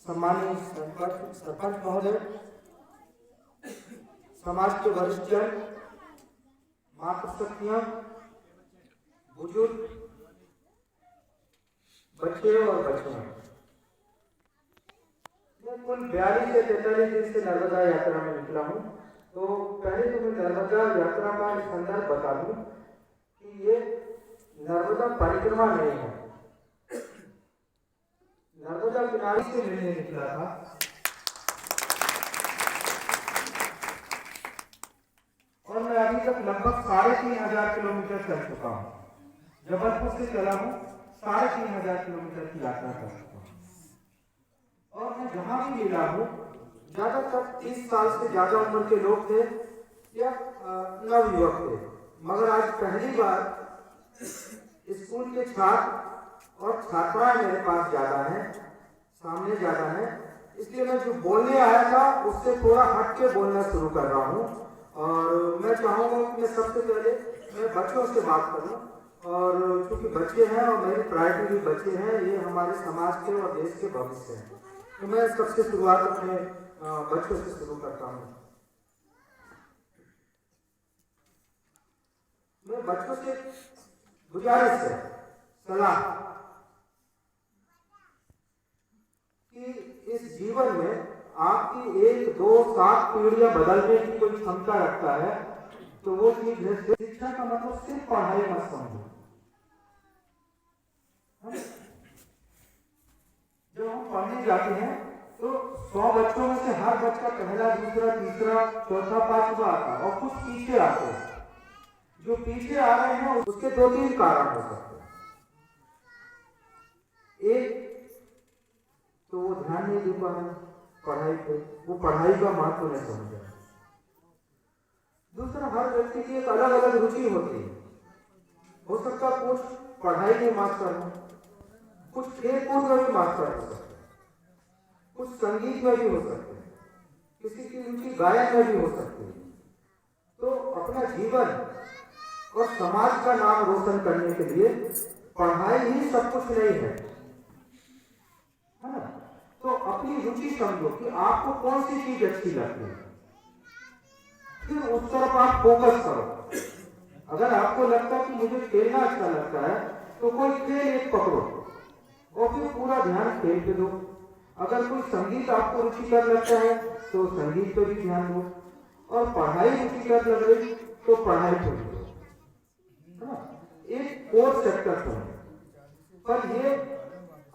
सम्मानीय सरपंच महोदय, समाज के वरिष्ठ जन, माता शक्तियां, बुजुर्ग, बच्चे और बच्चियां, मैं कुल 42 से 43 दिन से नर्मदा यात्रा में निकला हूँ। तो पहले तो मैं नर्मदा यात्रा का संदर्भ बता दूं कि ये नर्मदा परिक्रमा नहीं है, नर्मदा किनारे से मिलने निकला था। और मैं अभी तक लगभग 3500 किलोमीटर चल चुका हूँ। जबलपुर से चला हूँ, 3500 किलोमीटर की यात्रा कर चुका हूँ। और मैं जहां भी मिला हूँ, ज्यादातर 30 साल से ज्यादा उम्र के लोग थे या नवयुवक थे, मगर आज पहली बार स्कूल के छात्र और छात्राएं मेरे पास ज्यादा हैं, सामने ज्यादा हैं। इसलिए मैं जो बोलने आया था उससे थोड़ा हट के बोलना शुरू कर रहा हूँ। और मैं चाहूंगा कि मैं सबसे पहले मैं बच्चों से बात करूं, और क्योंकि बच्चे हैं और मेरी प्रायोरिटी भी बच्चे हैं, ये हमारे समाज के और देश के भविष्य हैं। तो मैं सबसे शुरुआत अपने बच्चों से शुरू करता हूँ। मैं बच्चों से गुजारिश है, सलाह कि इस जीवन में आपकी 1, 2, 7 पीढ़ियां बदलने की कोई क्षमता रखता है तो वो चीज है शिक्षा। का मतलब सिर्फ पढ़ाई मत समझो। जब हम पढ़ने जाते हैं तो 100 बच्चों में से हर बच्चा पहला, दूसरा, तीसरा, चौथा, पांचवा आता है, और कुछ पीछे आते हैं। जो पीछे आ रहे हैं उसके 2-3 कारण हो सकते हैं। एक तो वो ध्यान नहीं दे पा रहे पढ़ाई पे, वो पढ़ाई का महत्व नहीं समझ रहे। दूसरा, हर व्यक्ति की एक अलग अलग रुचि होती है। हो सकता है कुछ पढ़ाई में मास्टर हो, कुछ खेल कूद में भी मास्टर हो सकते हैं, कुछ संगीत में भी हो सकते हैं, किसी की रुचि गायन में भी हो सकती है। तो अपना जीवन और समाज का नाम रोशन करने के लिए पढ़ाई ही सब कुछ नहीं है ना। तो अपनी रुचि समझो कि आपको कौन सी चीज अच्छी लगती है, फिर उस तरफ आप फोकस करो। अगर आपको लगता है कि मुझे खेलना अच्छा लगता है तो कोई खेल एक पकड़ो और फिर पूरा ध्यान खेल पे दो। अगर कोई संगीत आपको रुचिकर लगता है तो संगीत पे भी ध्यान दो, और पढ़ाई रुचिकर लग रही तो पढ़ाई पे दो। एक कोर्स सेक्टर पर ये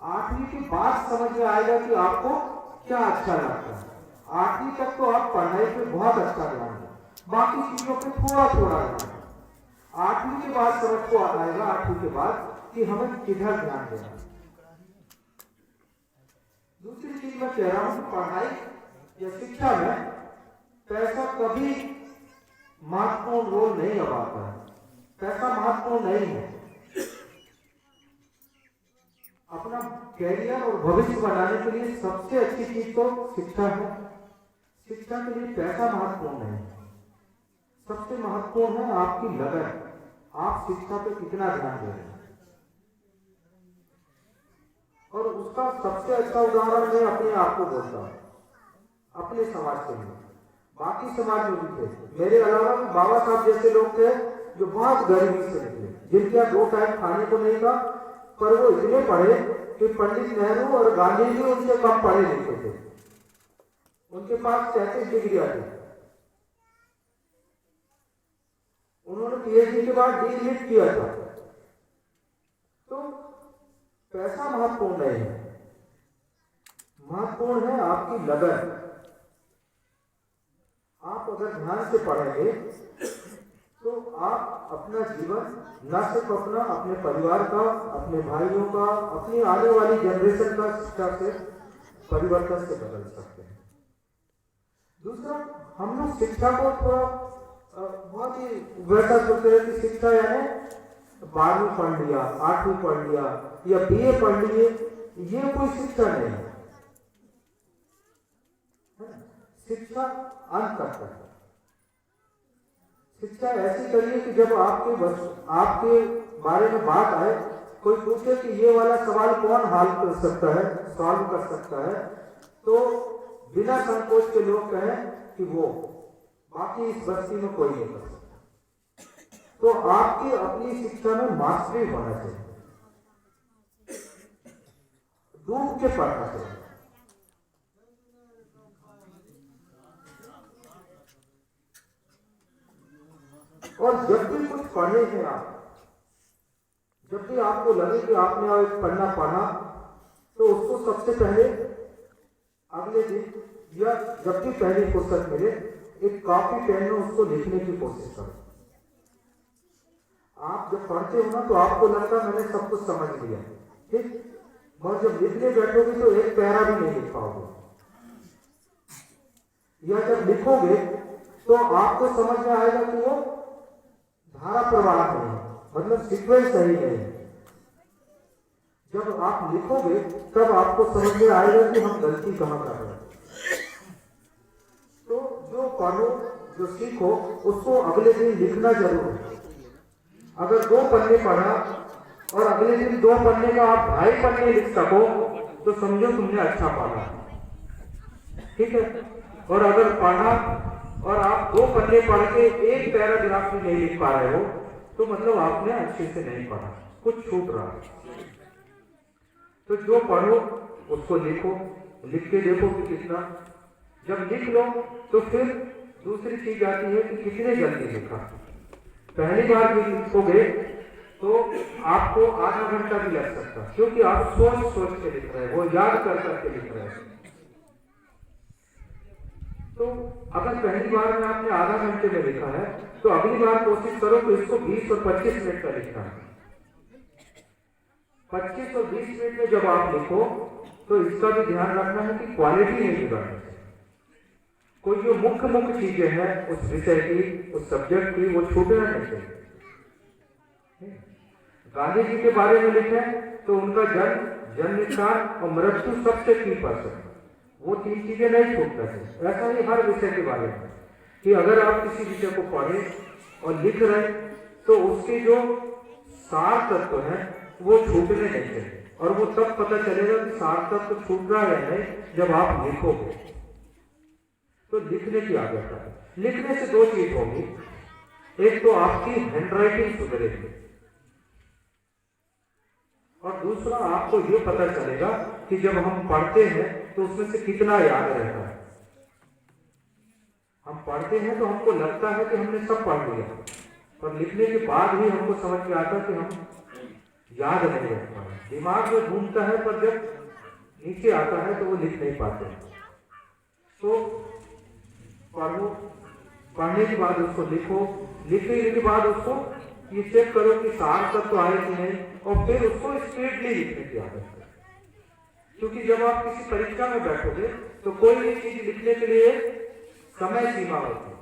8वीं के बाद समझ में आएगा कि आपको क्या अच्छा लगता है। 8वीं तक तो आप पढ़ाई पे बहुत अच्छा ध्यान दो, बाकी चीजों पे थोड़ा थोड़ा ध्यान। 8वीं के बाद समझ को आएगा, 8वीं के बाद, कि हमें किधर ध्यान देना। दूसरी चीज मैं कह रहा हूं कि पढ़ाई या शिक्षा में पैसा कभी महत्वपूर्ण रोल नहीं निभाता है। पैसा महत्वपूर्ण नहीं है। अपना कैरियर और भविष्य बनाने के लिए सबसे अच्छी चीज तो शिक्षा है। शिक्षा के लिए पैसा महत्वपूर्ण नहीं है। सबसे महत्वपूर्ण है आपकी लगन, आप शिक्षा पे कितना ध्यान दे रहे हैं। और उसका सबसे अच्छा उदाहरण मैं अपने आप को बोलता हूँ, अपने समाज के लिए। बाकी समाज में भी थे, मेरे अलावा बाबा साहब जैसे लोग थे जो बहुत गरीबी से निकले, जिनके यहाँ 2 टाइम खाने को नहीं था, पर वो इतने पढ़े कि पंडित नेहरू और गांधी जी उनसे कम पढ़े लिखे थे। उनके पास 33 डिग्रियां थी। उन्होंने पीएचडी के बाद डीलिट किया था। तो पैसा महत्वपूर्ण नहीं है, महत्वपूर्ण है आपकी लगन। आप अगर ध्यान से पढ़ेंगे तो आप अपना जीवन न सिर्फ अपने परिवार का, अपने भाइयों का, अपनी आने वाली जनरेशन का शिक्षा से परिवर्तन से बदल सकते हैं। दूसरा, हम लोग शिक्षा को थोड़ा बहुत ही वैसा सोचते हैं कि शिक्षा यानी 12वीं पढ़ लिया, 8वीं पढ़ लिया या बीए पढ़ लिए, ये कोई शिक्षा नहीं है। शिक्षा अंत तक है। शिक्षा ऐसी करिए कि जब आपके बारे में बात आए, कोई पूछे कि ये वाला सवाल कौन हल कर सकता है, सॉल्व कर सकता है, तो बिना संकोच के लोग कहें कि वो, बाकी इस बस्ती में कोई नहीं कर सकता। तो आपकी अपनी शिक्षा में मास्टरी होना चाहिए, डूब के पढ़ना चाहिए। और जब भी कुछ पढ़े हैं आप, जब भी आपको लगे कि आपने एक पन्ना पढ़ा, तो उसको सबसे पहले अगले दिन या जब भी पहली फुर्सत मिले एक कॉपी पेन में उसको लिखने की कोशिश करो। आप जब पढ़ते हो ना तो आपको लगता है मैंने सब कुछ समझ लिया, ठीक, और जब लिखने बैठोगे तो एक पैरा भी नहीं लिख पाओगे, या जब लिखोगे तो आपको समझ में आएगा कि वो धारा प्रवाह नहीं है, मतलब सीक्वेंस सही नहीं है। जब आप लिखोगे तब आपको समझ में आएगा कि हम गलती कहां कर रहे हैं। तो जो पढ़ो, जो सीखो, उसको अगले दिन लिखना जरूर है। अगर 2 पन्ने पढ़ा और अगले दिन 2 पन्ने का आप 2.5 पन्ने लिख सको तो समझो तुमने अच्छा पढ़ा, ठीक है। और अगर पढ़ा और आप 2 पन्ने पढ़ के एक पैराग्राफ भी नहीं लिख पा रहे हो तो मतलब आपने अच्छे से नहीं पढ़ा, कुछ छूट रहा। तो जो पढ़ो उसको लिखो, लिख के देखो कि कितना, जब लिख लो तो फिर दूसरी चीज आती है कि कितने जल्दी लिखा। पहली बार भी लिखोगे तो आपको आधा घंटा भी लग सकता है, क्योंकि आप सोच सोच के लिख रहे हो, वो याद कर करके लिख रहे हो। तो अगर पहली बार में आपने आधा घंटे में लिखा है तो अगली बार कोशिश करो कि इसको 20 और 25 मिनट का लिखना है। 25 और 20 मिनट में जब आप लिखो तो इसका भी ध्यान रखना है कि क्वालिटी नहीं बिगड़नी चाहिए। कोई जो मुख्य चीजें हैं उस विषय की, उस सब्जेक्ट की, वो छूटना नहीं चाहिए। गांधी जी के बारे में लिखे तो उनका जन्म स्थान और मृत्यु सबसे की पर्सन, वो 3 चीजें नहीं छूटना चाहिए। ऐसा ही हर विषय के बारे में कि अगर आप किसी विषय को पढ़े और लिख रहे तो उसके जो सार तत्व है वो छूटने नहीं चाहिए। और वो तब पता चलेगा कि सार तत्व छूट रहा है या नहीं जब आप लिखोगे। तो लिखने की आदत है। लिखने से 2 चीज होगी, एक तो आपकी हैंडराइटिंग सुधरेगी और दूसरा आपको ये पता चलेगा कि जब हम पढ़ते हैं तो उसमें से कितना याद रहता है। हम पढ़ते हैं तो हमको लगता है कि हमने सब पढ़ लिया, पर लिखने के बाद ही हमको समझ में आता है कि हम याद नहीं रख पाए। दिमाग में घूमता है पर जब नीचे आता है तो वो लिख नहीं पाते। तो पढ़ो, पढ़ने के बाद उसको लिखो, लिखने के बाद उसको ये चेक करो कि सार तत्व आए कि नहीं, और फिर उसको स्पीडली लिखने की आदत है। क्योंकि जब आप किसी परीक्षा में बैठोगे तो कोई भी चीज लिखने के लिए समय सीमा होती है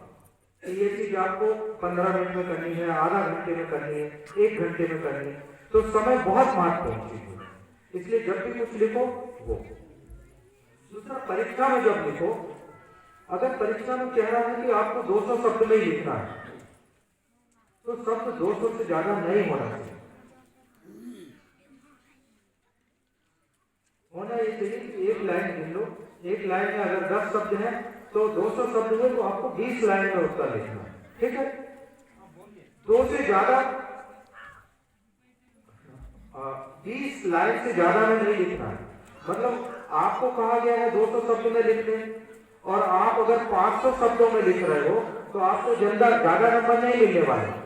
कि ये चीज आपको 15 मिनट में करनी है, आधा घंटे में करनी है, 1 घंटे में करनी है। तो समय बहुत महत्वपूर्ण चीज है, इसलिए जब भी कुछ लिखो वो। दूसरा, परीक्षा में जब लिखो, अगर परीक्षा में कह रहा है कि आपको 200 शब्द में ही लिखना है तो शब्द 200 से ज्यादा नहीं होना चाहिए। होना ये चाहिए कि 1 लाइन गिन लो, 1 लाइन में अगर 10 शब्द हैं तो 200 शब्द हुए तो आपको 20 लाइन में उत्तर लिखना है, ठीक है। 2 से ज्यादा 20 लाइन से ज्यादा में नहीं लिखना है। मतलब आपको कहा गया है 200 शब्द में लिखने, और आप अगर 500 शब्दों में लिख रहे हो तो आपको ज्यादा नंबर नहीं मिलने वाले।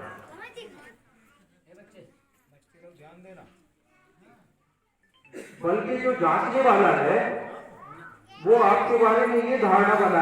बल्कि जो जांचने वाला है वो आपके बारे में ये धारणा बना